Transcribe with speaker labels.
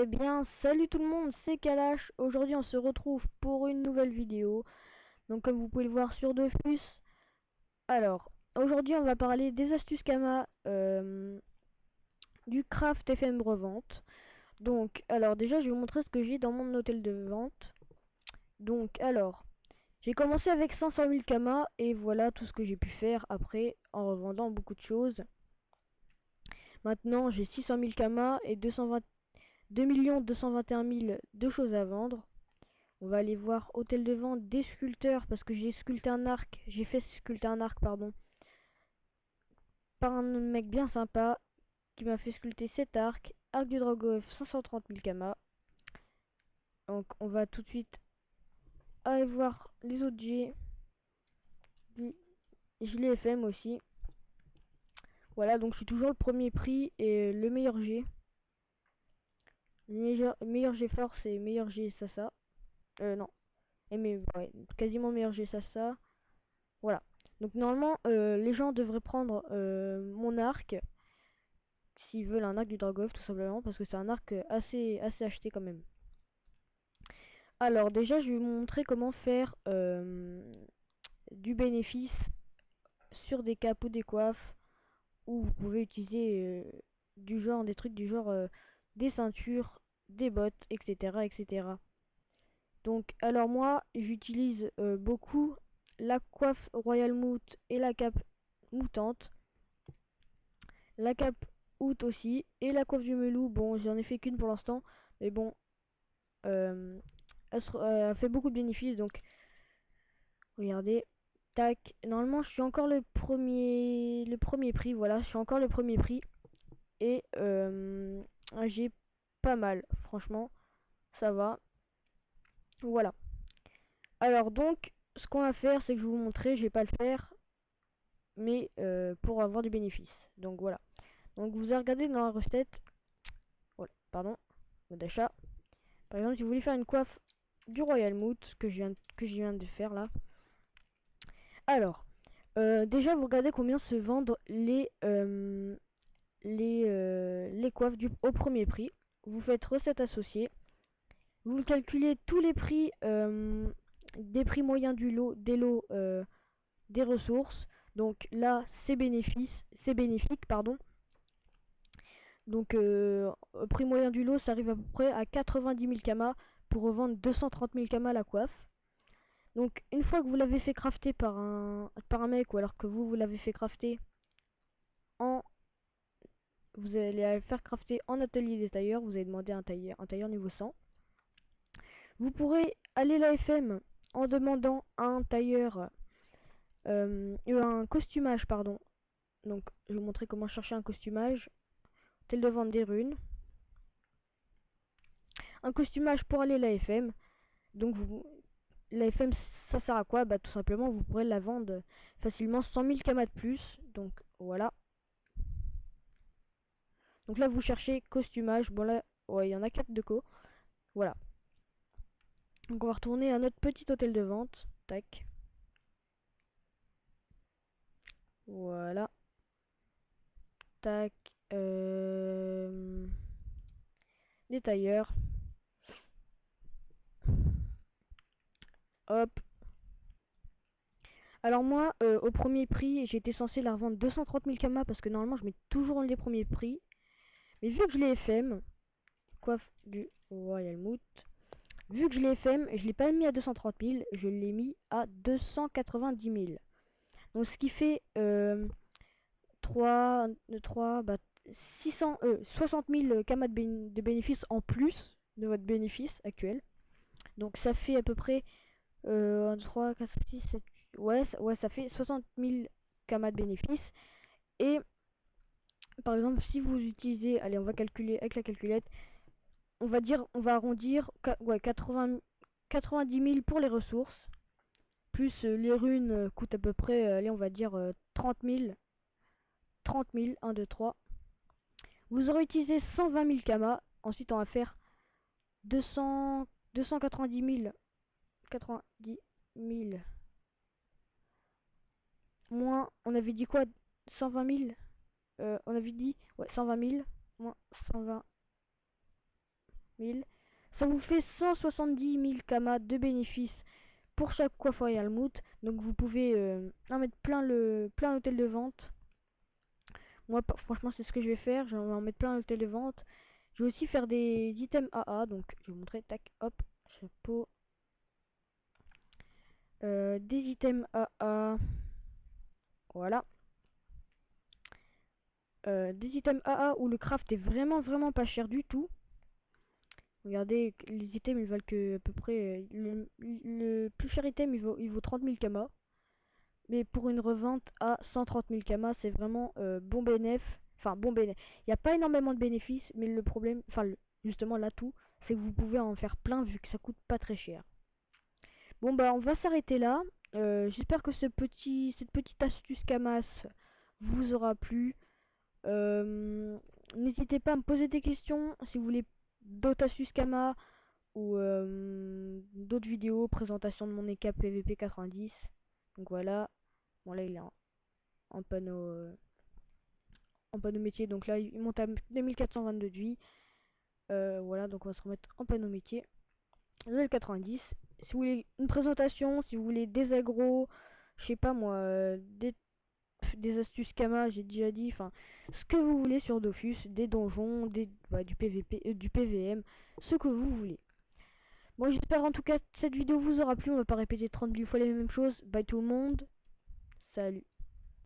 Speaker 1: Eh bien, salut tout le monde, c'est Kalash. Aujourd'hui, on se retrouve pour une nouvelle vidéo. Donc, comme vous pouvez le voir sur Dofus. Alors, aujourd'hui, on va parler des astuces Kama du Craft FM Revente. Donc, alors, déjà, je vais vous montrer ce que j'ai dans mon hôtel de vente. Donc, alors, j'ai commencé avec 500 000 Kama et voilà tout ce que j'ai pu faire après en revendant beaucoup de choses. Maintenant, j'ai 600 000 Kama et 2 221 000 de choses à vendre. On va aller voir hôtel de vente des sculpteurs parce que j'ai sculpté un arc. J'ai fait sculpter un arc, pardon, par un mec bien sympa qui m'a fait sculpter cet arc. Arc du Dragof 530 000 Kama. Donc on va tout de suite aller voir les autres G. Gilet FM aussi. Voilà, donc je suis toujours le premier prix et le meilleur G. Le meilleur G force et meilleur G Sasa. Non. Et mais ouais, quasiment meilleur G Sasa. Voilà. Donc normalement, les gens devraient prendre mon arc s'ils veulent un arc du Dragof, tout simplement, parce que c'est un arc assez acheté quand même. Alors déjà, je vais vous montrer comment faire du bénéfice sur des capes ou des coiffes, où vous pouvez utiliser des trucs du genre des ceintures, des bottes, etc., etc. Donc, alors moi, j'utilise beaucoup la coiffe Royal Moot et la cape moutante. La cape Out aussi. Et la coiffe du Melou. Bon, j'en ai fait qu'une pour l'instant. Mais bon. Elle fait beaucoup de bénéfices. Donc, regardez. Tac. Normalement, je suis encore le premier prix. Voilà, je suis encore le premier prix. Et j'ai pas mal. Franchement, ça va. Voilà. Alors donc, ce qu'on va faire, c'est que je vais vous montrer. Je vais pas le faire. Mais pour avoir du bénéfice. Donc voilà. Donc vous avez regardé dans la recette. Voilà, pardon. Mode d'achat. Par exemple, si vous voulez faire une coiffe du Royal Moot, que je viens de faire là. Alors, déjà vous regardez combien se vendent les coiffes au premier prix. Vous faites recette associée. Vous calculez tous les prix des prix moyens du lot, des lots des ressources. Donc là, c'est bénéfique, pardon. Donc, prix moyen du lot, ça arrive à peu près à 90 000 Kama pour revendre 230 000 Kama la coiffe. Donc, une fois que vous l'avez fait crafter par un mec, ou alors que vous l'avez fait crafter vous allez la faire crafter en atelier des tailleurs, vous allez demander un tailleur niveau 100. Vous pourrez aller la FM en demandant un tailleur, un costumage, pardon. Donc, je vais vous montrer comment chercher un costumage. Tel de vente des runes. Un costumage pour aller la FM. Donc, la FM, ça sert à quoi? Bah, tout simplement, vous pourrez la vendre facilement 100 000 Kama de plus. Donc, voilà. Donc là, vous cherchez costumage. Bon, là, ouais, il y en a 4 de co. Voilà. Donc, on va retourner à notre petit hôtel de vente. Tac. Voilà. Tac. Les tailleurs. Hop. Alors moi, au premier prix, j'étais censé la revendre 230 000 Kama parce que normalement, je mets toujours les premiers prix. Mais vu que je l'ai FM, coiffe du Royal Moot, vu que je l'ai FM, je l'ai pas mis à 230 000, je l'ai mis à 290 000. Donc ce qui fait 60 000 Kama de bénéfices en plus de votre bénéfice actuel. Donc ça fait à peu près 3, 4, 6, 7, ouais, ça fait 60 000 Kama de bénéfices. Et par exemple, si vous utilisez, allez, on va calculer avec la calculette, on va arrondir, ouais, 90 000 pour les ressources, plus les runes coûtent à peu près, allez, on va dire 30 000, 1, 2, 3. Vous aurez utilisé 120 000 Kama, ensuite on va faire 290 000, moins, on avait dit quoi, 120 000, on avait dit, ouais, 120 000, moins 120 000. Ça vous fait 170 000 kamas de bénéfices pour chaque coiffe Royal Moot. Donc vous pouvez en mettre plein l'hôtel de vente. Moi franchement c'est ce que je vais faire, je vais en mettre plein l'hôtel de vente. Je vais aussi faire des items AA, donc je vais vous montrer, tac, hop, chapeau. Des items AA, voilà. Des items AA où le craft est vraiment pas cher du tout. Regardez, les items ils valent que à peu près, le plus cher item il vaut 30 000 kamas. Mais pour une revente à 130 000 kamas, c'est vraiment bon bénéf. Enfin, bon bénéf. Il n'y a pas énormément de bénéfices, mais le problème, enfin, justement, l'atout, c'est que vous pouvez en faire plein vu que ça coûte pas très cher. Bon, bah, on va s'arrêter là. J'espère que cette petite astuce Kamas vous aura plu. N'hésitez pas à me poser des questions si vous voulez d'autres astuces Kama ou d'autres vidéos, présentation de mon ECAP PVP 90. Donc voilà. Bon là il est en panneau métier, donc là il monte à 2422 de vie. Voilà, donc on va se remettre en panneau métier. Level 90. Si vous voulez une présentation, si vous voulez des agros, je sais pas moi, des astuces Kama, j'ai déjà dit, enfin, ce que vous voulez sur Dofus, des donjons, du PVP, du PVM, ce que vous voulez. Bon, j'espère en tout cas que cette vidéo vous aura plu, on va pas répéter 30 000 fois les mêmes choses. Bye tout le monde, salut.